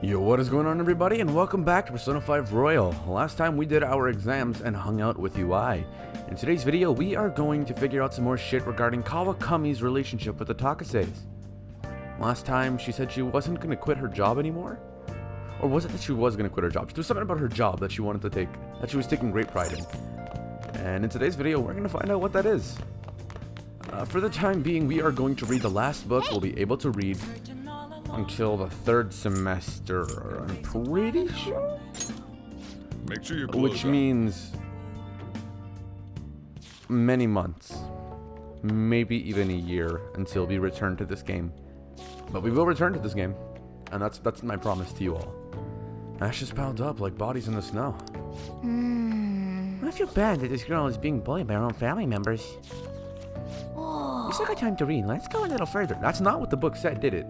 Yo, what is going on, everybody, and welcome back to Persona 5 Royal. Last time we did our exams and hung out with UI. In today's video, we are going to figure out some more shit regarding Kawakami's relationship with the Toxix. Last time, she said she wasn't going to quit her job anymore? Or was it that she was going to quit her job? There was something about her job that she wanted to take, that she was taking great pride in. And in today's video, we're going to find out what that is. For the time being, we are going to read the last book we'll be able to read until the third semester, I'm pretty sure? Make sure your clothes Which on. means many months, maybe even a year until we return to this game. But we will return to this game, and that's my promise to you all. Ashes piled up like bodies in the snow. I feel bad that this girl is being bullied by her own family members. We still got time to read. Let's go a little further. That's not what the book said, did it?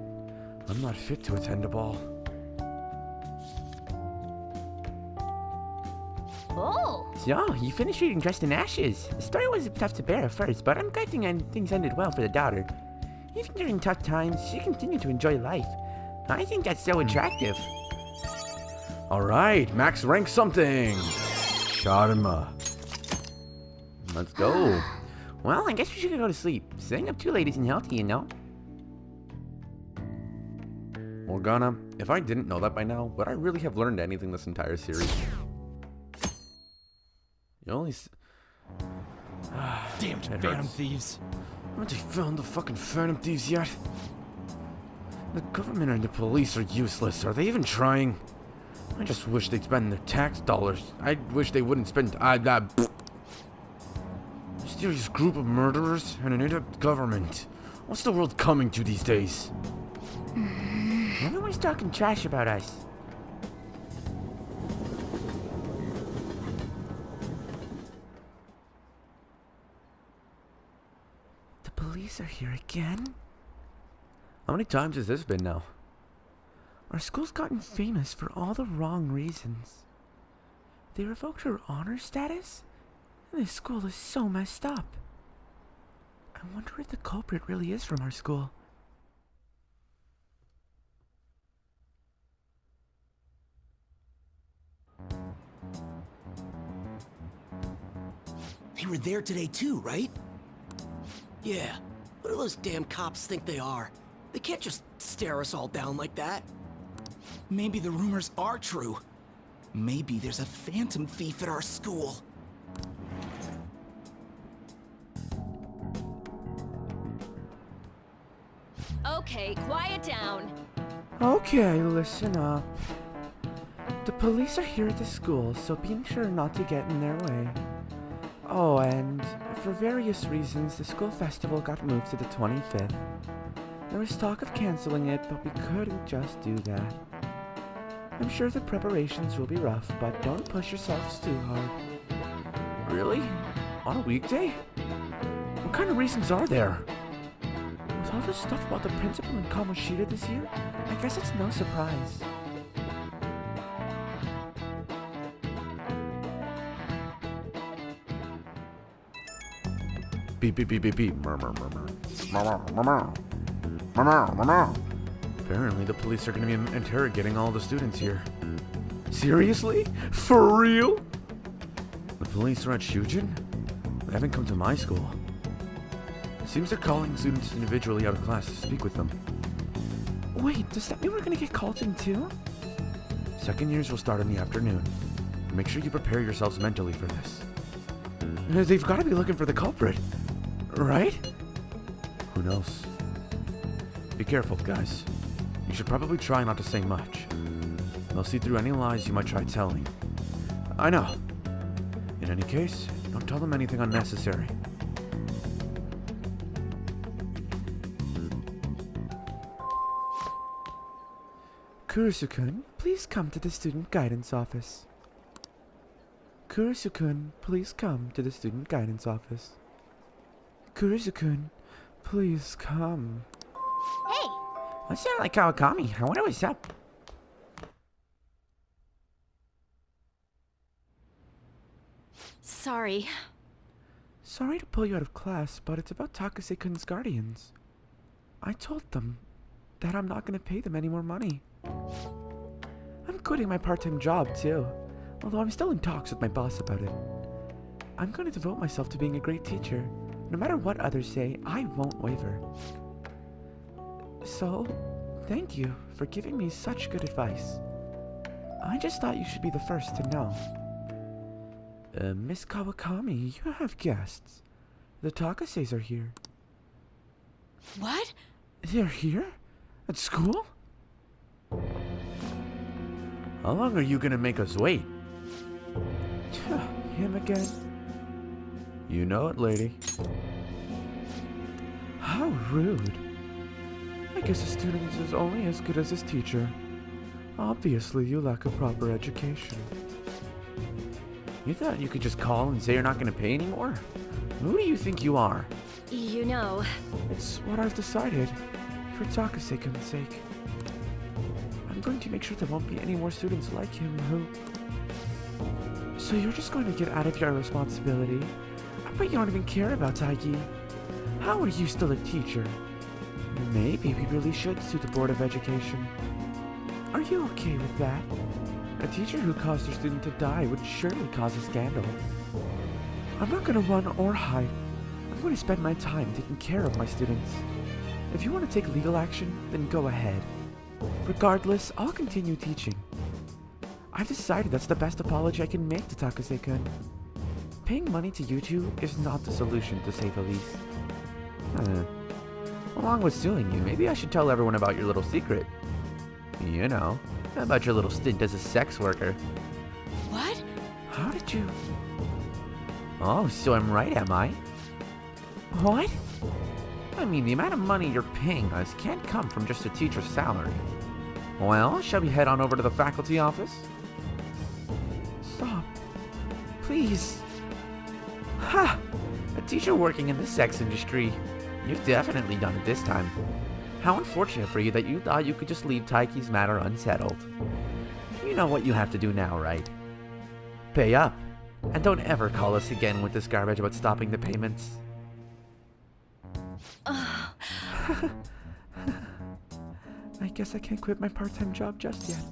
I'm not fit to attend a ball. Oh! So, you finished reading Dressed in Ashes. The story was tough to bear at first, but I'm glad things ended well for the daughter. Even during tough times, she continued to enjoy life. I think that's so attractive. Alright, max rank something. Sharma. Let's go. Well, I guess we should go to sleep. Staying up too late isn't healthy, you know? Morgana, if I didn't know that by now, would I really have learned anything this entire series? You only Damn phantom thieves. Haven't they found the fucking phantom thieves yet? The government and the police are useless. Are they even trying? I just wish they'd spend their tax dollars. I wish they wouldn't spend... Mysterious group of murderers and an inept government. What's the world coming to these days? Everyone's talking trash about us. The police are here again? How many times has this been now? Our school's gotten famous for all the wrong reasons. They revoked her honor status? And this school is so messed up. I wonder if the culprit really is from our school. They were there today too, right? Yeah. What do those damn cops think they are? They can't just stare us all down like that. Maybe the rumors are true. Maybe there's a phantom thief at our school. Okay, quiet down. Okay, listen up. The police are here at the school, so be sure not to get in their way. Oh, and for various reasons, the school festival got moved to the 25th. There was talk of canceling it, but we couldn't just do that. I'm sure the preparations will be rough, but don't push yourselves too hard. Really? On a weekday? What kind of reasons are there? With all this stuff about the principal and Kamoshida this year, I guess it's no surprise. Beep beep beep beep beep. Murmur murmur. Murmur murmur. Murmur murmur. Apparently the police are going to be interrogating all the students here. Seriously? For real? The police are at Shujin? They haven't come to my school. Seems they're calling students individually out of class to speak with them. Wait, does that mean we're gonna get called in too? Second years will start in the afternoon. Make sure you prepare yourselves mentally for this. They've got to be looking for the culprit, right? Who knows? Be careful, guys. You should probably try not to say much. They'll see through any lies you might try telling. I know. In any case, don't tell them anything unnecessary. Kurusu-kun, please come to the student guidance office. Kurusu-kun, please come to the student guidance office. Kurusu-kun, please come. Hey! I sound like Kawakami. I wonder what's up. Sorry. Sorry to pull you out of class, but it's about Takase-kun's guardians. I told them that I'm not going to pay them any more money. quitting my part-time job, too. Although I'm still in talks with my boss about it. I'm going to devote myself to being a great teacher. No matter what others say, I won't waver. So, thank you for giving me such good advice. I just thought you should be the first to know. Miss Kawakami, you have guests. The Toxics are here. What? They're here? At school? How long are you gonna make us wait? Him again? You know it, lady. How rude. I guess a student is only as good as his teacher. Obviously, you lack a proper education. You thought you could just call and say you're not gonna pay anymore? Who do you think you are? You know, It's what I've decided. For Toxix's sake. I'm going to make sure there won't be any more students like him who... So you're just going to get out of your responsibility? I bet you don't even care about Taigi. How are you still a teacher? Maybe we really should sue the Board of Education. Are you okay with that? A teacher who caused their student to die would surely cause a scandal. I'm not going to run or hide. I'm going to spend my time taking care of my students. If you want to take legal action, then go ahead. Regardless, I'll continue teaching. I've decided that's the best apology I can make to Takase-kun. Paying money to you two is not the solution, to say the least. Along with suing you, maybe I should tell everyone about your little secret. You know, about your little stint as a sex worker. what? How did you... Oh, so I'm right, am I? What? I mean, the amount of money you're paying us can't come from just a teacher's salary. Well, shall we head on over to the faculty office? Stop. Please. Ha! A teacher working in the sex industry. You've definitely done it this time. How unfortunate for you that you thought you could just leave Taiki's matter unsettled. You know what you have to do now, right? Pay up. And don't ever call us again with this garbage about stopping the payments. I guess I can't quit my part-time job just yet.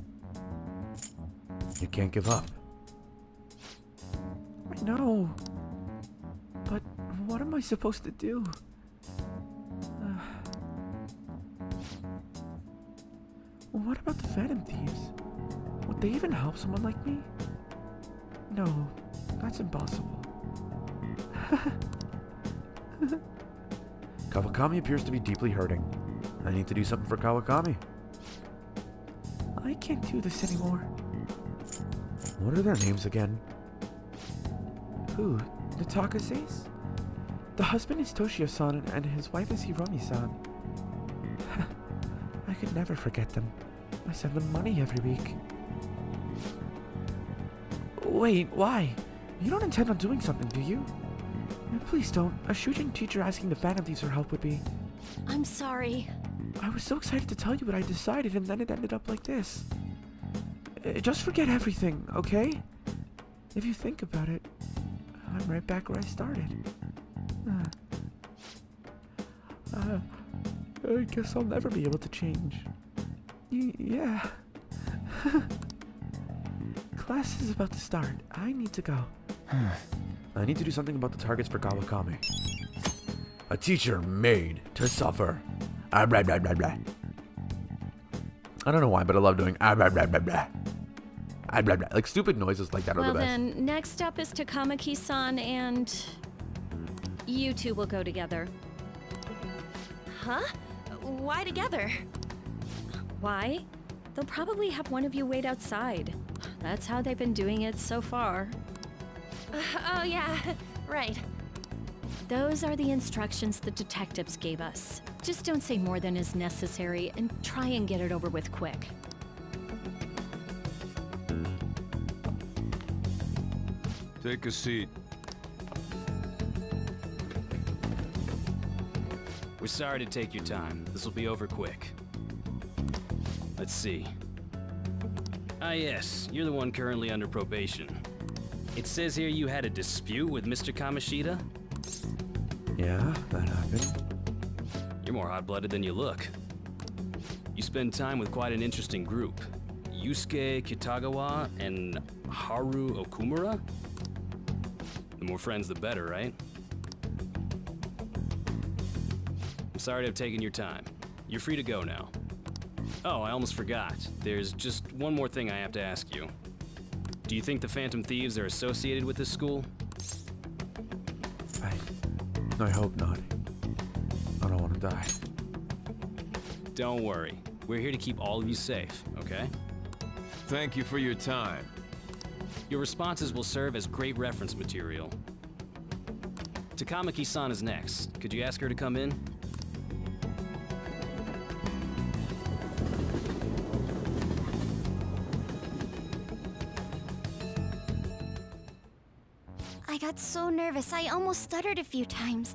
You can't give up. I know. But what am I supposed to do? What about the Phantom Thieves? Would they even help someone like me? No, that's impossible. Kawakami appears to be deeply hurting. I need to do something for Kawakami. I can't do this anymore. What are their names again? Who? The Takases? The husband is Toshio-san and his wife is Hiromi-san. I could never forget them. I send them money every week. Wait, why? You don't intend on doing something, do you? Please don't. A Shujin teacher asking the Phantom Thieves for help would be... I'm sorry. I was so excited to tell you what I decided and then it ended up like this. Just forget everything, okay? If you think about it, I'm right back where I started. I guess I'll never be able to change. Yeah. Class is about to start. I need to go. I need to do something about the targets for Kawakami. A teacher made to suffer. Blah, blah, blah, blah. I don't know why, but I love doing blah, blah, blah, blah. Blah, blah, blah. Like stupid noises like that are Well the best. then, next up is Takamaki-san and... You two will go together. Huh? Why together? Why? They'll probably have one of you wait outside. That's how they've been doing it so far. Oh yeah, right. Those are the instructions the detectives gave us. Just don't say more than is necessary and try and get it over with quick. Take a seat. We're sorry to take your time. This will be over quick. Let's see. Ah yes, you're the one currently under probation. It says here you had a dispute with Mr. Kamishita? Yeah, that happened. You're more hot-blooded than you look. You spend time with quite an interesting group. Yusuke Kitagawa and Haru Okumura? The more friends, the better, right? I'm sorry to have taken your time. You're free to go now. Oh, I almost forgot. There's just one more thing I have to ask you. Do you think the Phantom Thieves are associated with this school? I hope not. I don't want to die. Don't worry. We're here to keep all of you safe, okay? Thank you for your time. Your responses will serve as great reference material. Takamaki-san is next. Could you ask her to come in? I got so nervous, I almost stuttered a few times.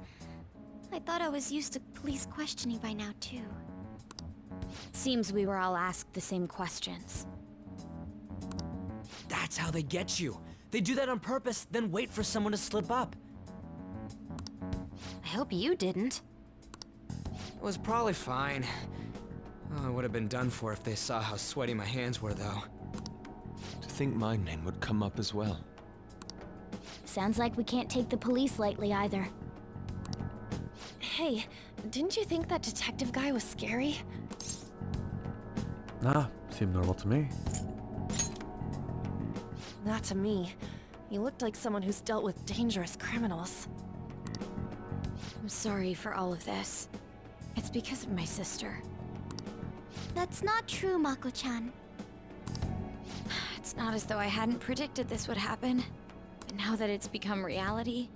I thought I was used to police questioning by now, too. Seems we were all asked the same questions. That's how they get you. They do that on purpose, then wait for someone to slip up. I hope you didn't. It was probably fine. Oh, I would have been done for if they saw how sweaty my hands were, though. To think my name would come up as well. Sounds like we can't take the police lightly either. Hey, didn't you think that detective guy was scary? Nah, seemed normal to me. Not to me. He looked like someone who's dealt with dangerous criminals. I'm sorry for all of this. It's because of my sister. That's not true, Mako-chan. It's not as though I hadn't predicted this would happen. But now that it's become reality...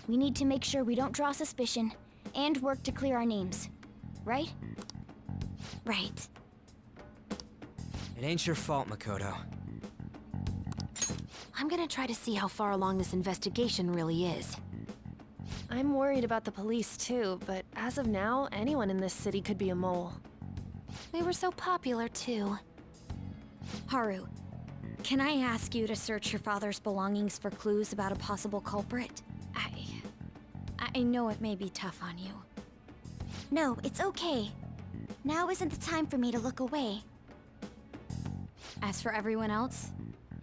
We need to make sure we don't draw suspicion, and work to clear our names. Right? Right. It ain't your fault, Makoto. I'm gonna try to see how far along this investigation really is. I'm worried about the police too, but as of now, anyone in this city could be a mole. They were so popular too. Haru, can I ask you to search your father's belongings for clues about a possible culprit? I know it may be tough on you. No, it's okay. Now isn't the time for me to look away. As for everyone else,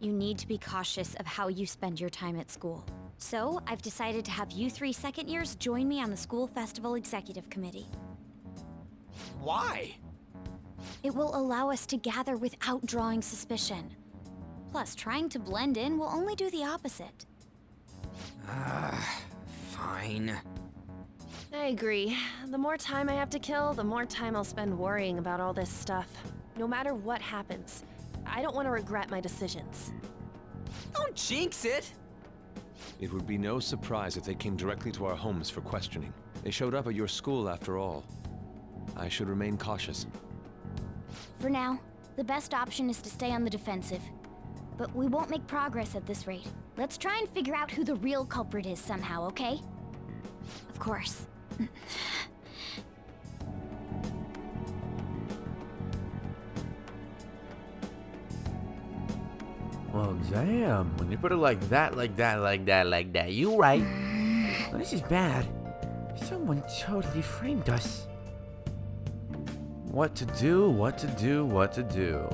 you need to be cautious of how you spend your time at school. So, I've decided to have you 3 second years join me on the school festival executive committee. Why? It will allow us to gather without drawing suspicion. Plus, trying to blend in will only do the opposite. Fine. I agree. The more time I have to kill, the more time I'll spend worrying about all this stuff. No matter what happens, I don't want to regret my decisions. Don't jinx it! It would be no surprise if they came directly to our homes for questioning. They showed up at your school after all. I should remain cautious. For now, the best option is to stay on the defensive. But we won't make progress at this rate. Let's try and figure out who the real culprit is somehow, okay? Of course. Well, damn. When you put it like that, you right. Well, this is bad. Someone totally framed us. What to do, what to do, what to do.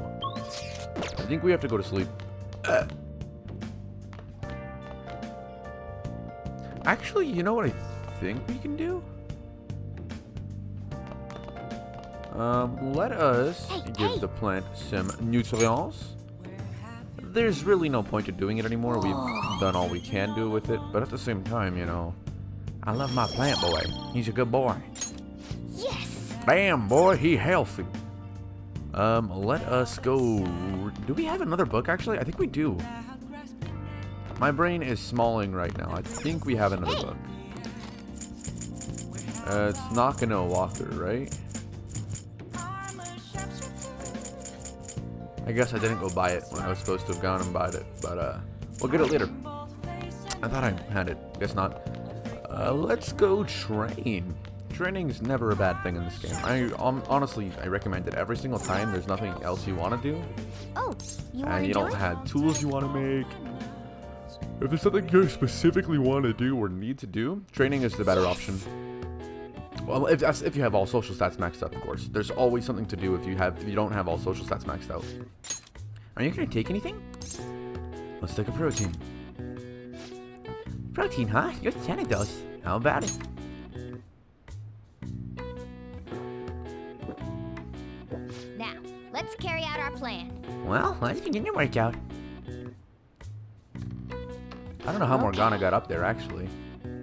I think we have to go to sleep. Actually, you know what I think we can do? Let us give the plant some nutrients. There's really no point to doing it anymore. We've done all we can do with it, but at the same time, you know, I love my plant boy. He's a good boy. Yes! Bam, boy, he healthy. Let us go. Do we have another book, actually? I think we do. My brain is smalling right now. I think we have another book. It's Nakano Walker, right? I guess I didn't go buy it when I was supposed to have gone and bought it, but we'll get it later. I thought I had it. Guess not. Let's go train. Training is never a bad thing in this game. Honestly, I recommend it every single time. There's nothing else you want to do. Oh, you want And to you do don't it? have tools you want to make. If there's something you specifically want to do or need to do, training is the better option. Well, if you have all social stats maxed out, of course. There's always something to do if you don't have all social stats maxed out. Are you gonna take anything? Let's take a protein. Protein, huh? You're 10 of those. How about it? Now, let's carry out our plan. Well, let's begin your workout. I don't know how Morgana got up there, actually.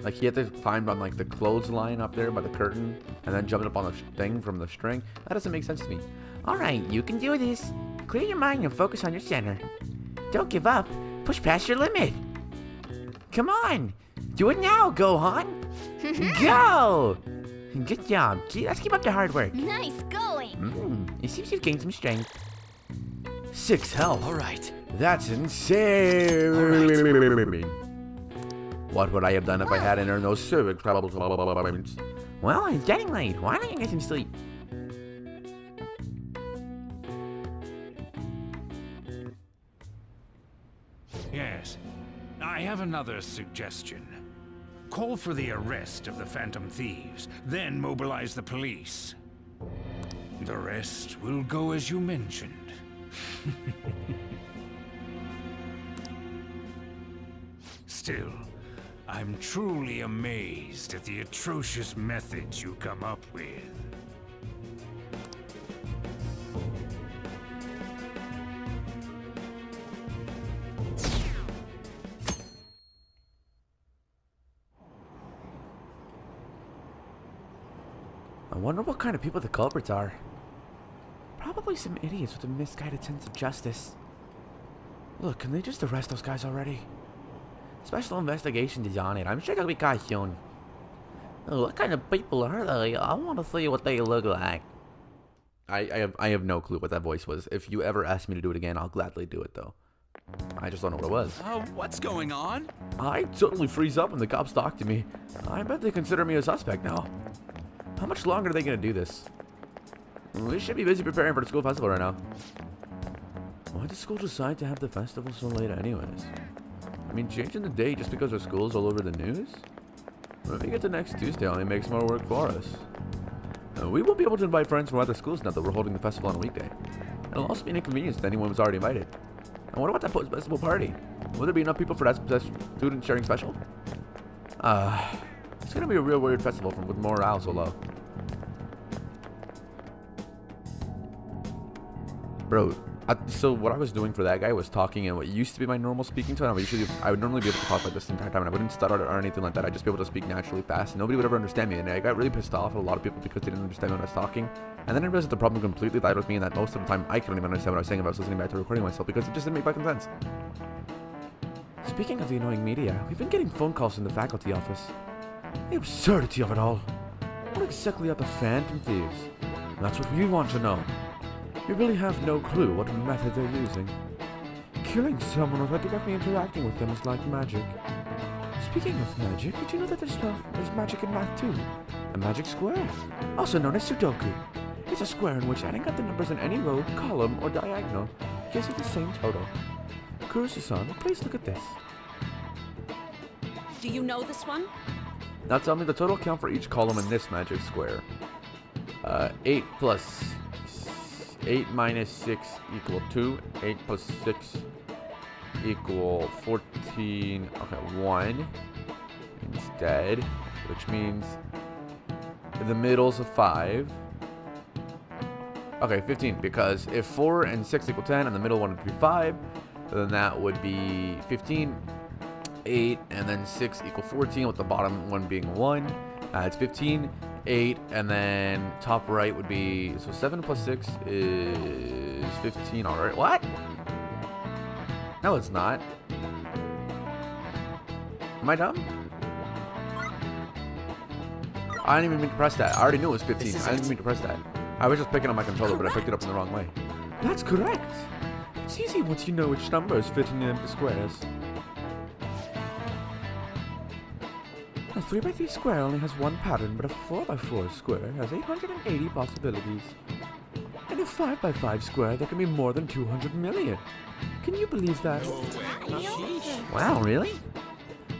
Like, he had to climb on, like, the clothesline up there by the curtain, and then jump up on the thing from the string. That doesn't make sense to me. Alright, you can do this. Clear your mind and focus on your center. Don't give up. Push past your limit. Come on. Do it now, Gohan. Go! Good job. Let's keep up the hard work. Nice going. It seems you've gained some strength. 6 health. All right. That's insane. What would I have done if I hadn't earned those civic troubles? Well, it's getting late. Why don't you get some sleep? Yes. I have another suggestion. Call for the arrest of the Phantom Thieves, then mobilize the police. The rest will go as you mentioned. Still, I'm truly amazed at the atrocious methods you come up with. I wonder what kind of people the culprits are. Probably some idiots with a misguided sense of justice. Look, can they just arrest those guys already? Special investigation is on it. I'm sure they'll be caught soon. What kind of people are they? I want to see what they look like. I have no clue what that voice was. If you ever ask me to do it again, I'll gladly do it, though. I just don't know what it was. What's going on? I'd totally freeze up when the cops talk to me. I bet they consider me a suspect now. How much longer are they going to do this? We should be busy preparing for the school festival right now. Why did school decide to have the festival so late anyways? I mean, changing the date just because our school's all over the news? When we get to next Tuesday, it only makes more work for us. We won't be able to invite friends from other schools now that we're holding the festival on a weekday. It'll also be an inconvenience to anyone who's already invited. And what about that post-festival party? Will there be enough people for that student sharing special? It's gonna be a real weird festival with morale so low. Bro, so what I was doing for that guy was talking in what used to be my normal speaking tone. I would normally be able to talk like this the entire time, and I wouldn't stutter or anything like that. I'd just be able to speak naturally fast, and nobody would ever understand me. And I got really pissed off at a lot of people because they didn't understand when I was talking. And then I realized that the problem completely lied with me, and that most of the time I couldn't even understand what I was saying if I was listening back to recording myself because it just didn't make fucking sense. Speaking of the annoying media, we've been getting phone calls from the faculty office. The absurdity of it all. What exactly are the Phantom Thieves? That's what we want to know. We really have no clue what method they're using. Killing someone without directly interacting with them is like magic. Speaking of magic, did you know that there's magic in math too? A magic square, also known as Sudoku. It's a square in which adding up the numbers in any row, column, or diagonal gives you the same total. Kurusu-san, please look at this. Do you know this one? Now tell me the total count for each column in this magic square. 8 minus 6 equal 2. 8 plus 6 equal 14. Okay, 1 instead, which means the middle's a 5. Okay, 15, because if 4 and 6 equal 10 and the middle one would be 5, then that would be 15. 8 and then 6 equal 14, with the bottom one being 1. It's 15. 8, and then top right would be, so 7 plus 6 is 15, alright. What? No, it's not. Am I dumb? I didn't even mean to press that. I already knew it was 15. I didn't mean to press that. I was just picking up my controller, but I picked it up in the wrong way. That's correct. It's easy once you know which numbers fit in the empty squares. A 3x3 square only has one pattern, but a 4x4 square has 880 possibilities. In a 5x5 square, there can be more than 200 million. Can you believe that? Wow, really?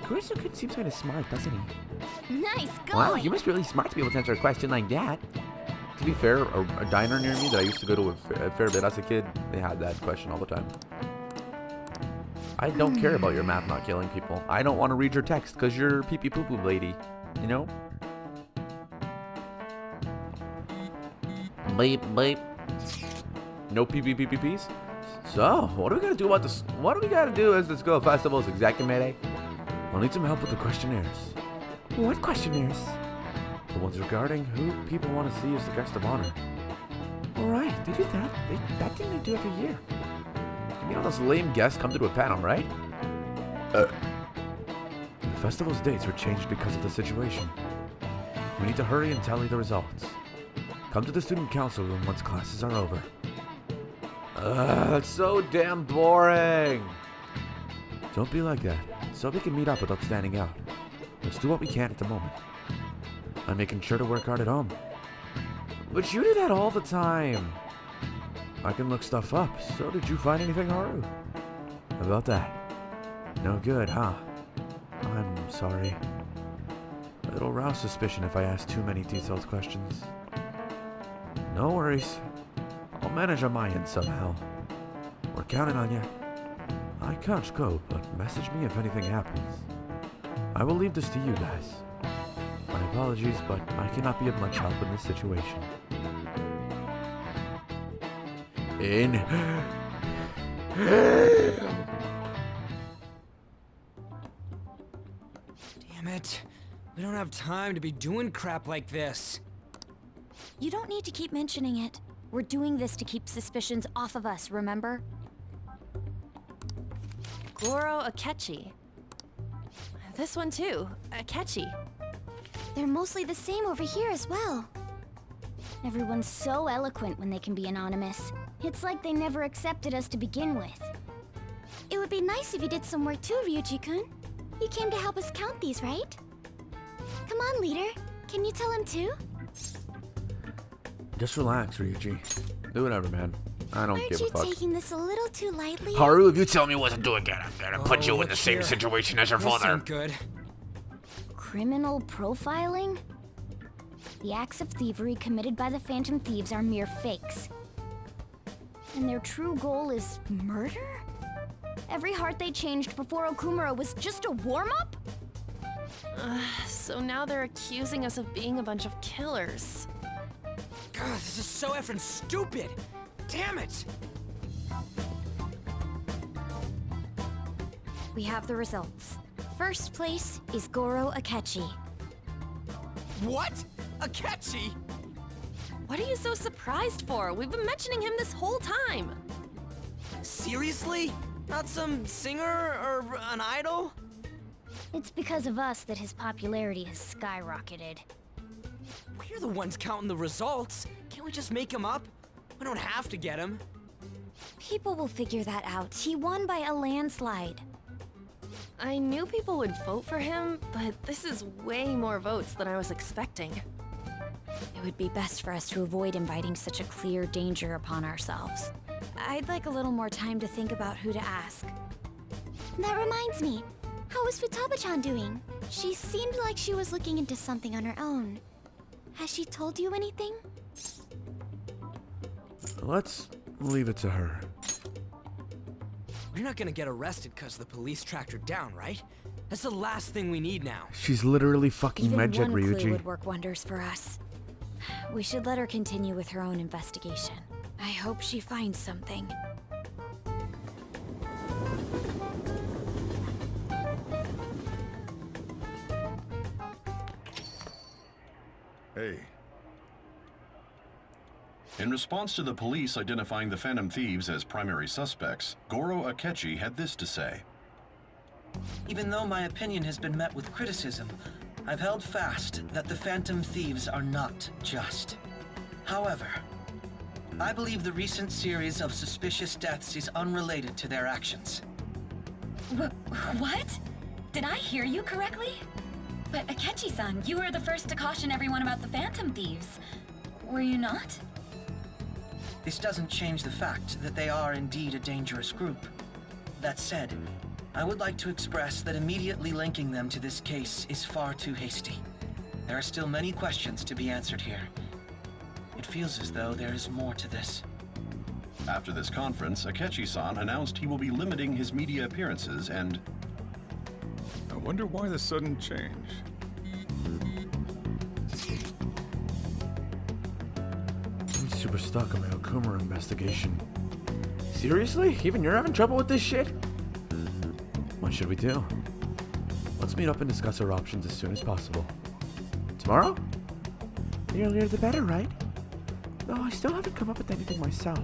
Kurisu-kun seems kind of smart, doesn't he? Nice going! Wow, you must be really smart to be able to answer a question like that. To be fair, a diner near me that I used to go to a fair bit as a kid, they had that question all the time. I don't care about your math not killing people. I don't want to read your text because you're pee-pee poo-poo lady, you know? Beep, beep. No pee-pee-pee-pee-pees? So, what do we gotta do about this? What do we gotta do as the school festival is exactly Mayday? I'll need some help with the questionnaires. What questionnaires? The ones regarding who people want to see as the guest of honor. Alright, They do that. That thing they do every year. You know those lame guests come to do a panel, right? The festival's dates were changed because of the situation. We need to hurry and tally the results. Come to the student council room once classes are over. That's so damn boring! Don't be like that, so we can meet up without standing out. Let's do what we can at the moment. I'm making sure to work hard at home. But you do that all the time. I can look stuff up, so did you find anything, Haru? About that? No good, huh? I'm sorry. It'll rouse suspicion if I ask too many detailed questions. No worries. I'll manage on my end somehow. We're counting on you. I can't go, but message me if anything happens. I will leave this to you guys. My apologies, but I cannot be of much help in this situation. Damn it. We don't have time to be doing crap like this. You don't need to keep mentioning it. We're doing this to keep suspicions off of us, remember? Goro Akechi. This one too, Akechi. They're mostly the same over here as well. Everyone's so eloquent when they can be anonymous. It's like they never accepted us to begin with. It would be nice if you did some work too, Ryuji-kun. You came to help us count these, right? Come on, leader. Can you tell him too? Just relax, Ryuji. Do whatever, man. I don't give a fuck. Aren't you taking this a little too lightly? Haru, if you tell me what to do again, I'm gonna put you in look the same here. situation as your This father. ain't good. Criminal profiling? The acts of thievery committed by the Phantom Thieves are mere fakes. And their true goal is murder? Every heart they changed before Okumura was just a warm-up? So now they're accusing us of being a bunch of killers. God, this is so effing stupid. Damn it. We have the results. First place is Goro Akechi. What? Akechi? What are you so surprised for? We've been mentioning him this whole time. Seriously? Not some singer or an idol? It's because of us that his popularity has skyrocketed. We're the ones counting the results. Can't we just make him up? We don't have to get him. People will figure that out. He won by a landslide. I knew people would vote for him, but this is way more votes than I was expecting. It would be best for us to avoid inviting such a clear danger upon ourselves. I'd like a little more time to think about who to ask. That reminds me. How is Futaba-chan doing? She seemed like she was looking into something on her own. Has she told you anything? Let's leave it to her. We're not gonna get arrested because the police tracked her down, right? That's the last thing we need now. She's literally fucking Even Medjet, one clue Ryuji. would work wonders for us. We should let her continue with her own investigation. I hope she finds something. Hey. In response to the police identifying the Phantom Thieves as primary suspects, Goro Akechi had this to say. Even though my opinion has been met with criticism, I've held fast that the Phantom Thieves are not just. However, I believe the recent series of suspicious deaths is unrelated to their actions. What? Did I hear you correctly? But Akechi-san, you were the first to caution everyone about the Phantom Thieves. Were you not? This doesn't change the fact that they are indeed a dangerous group. That said, I would like to express that immediately linking them to this case is far too hasty. There are still many questions to be answered here. It feels as though there is more to this. After this conference, Akechi-san announced he will be limiting his media appearances and... I wonder why the sudden change. I'm super stuck on my Okuma investigation. Seriously? Even you're having trouble with this shit? What should we do? Let's meet up and discuss our options as soon as possible. Tomorrow? The earlier the better, right? Though I still haven't come up with anything myself.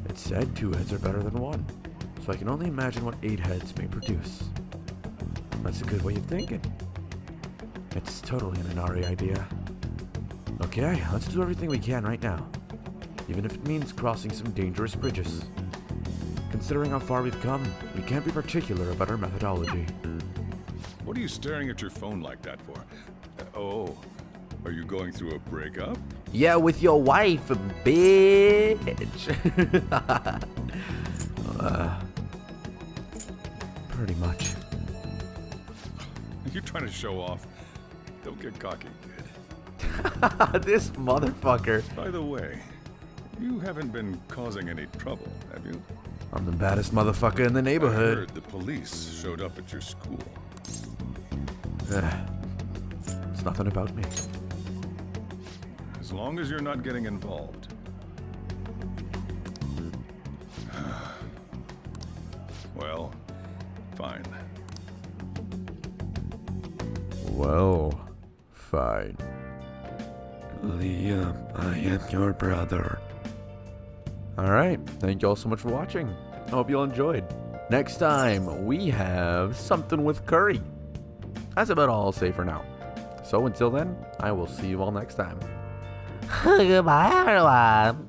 It said 2 heads are better than 1, so I can only imagine what 8 heads may produce. That's a good way of thinking. It's totally an Inari idea. Okay, let's do everything we can right now. Even if it means crossing some dangerous bridges. Considering how far we've come, we can't be particular about our methodology. What are you staring at your phone like that for? Oh, are you going through a breakup? Yeah, with your wife, bitch. Pretty much. You're trying to show off. Don't get cocky, kid. This motherfucker. By the way, you haven't been causing any trouble, have you? I'm the baddest motherfucker in the I neighborhood. heard the police showed up at your school. It's nothing about me. As long as you're not getting involved. Well, fine. Well, fine. Liam, I am your brother. Alright, thank you all so much for watching. I hope you all enjoyed. Next time, we have something with curry. That's about all I'll say for now. So until then, I will see you all next time. Goodbye, everyone.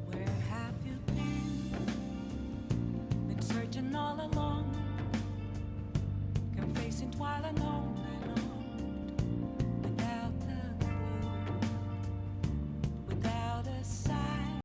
Where have you been searching all along, confessing while alone.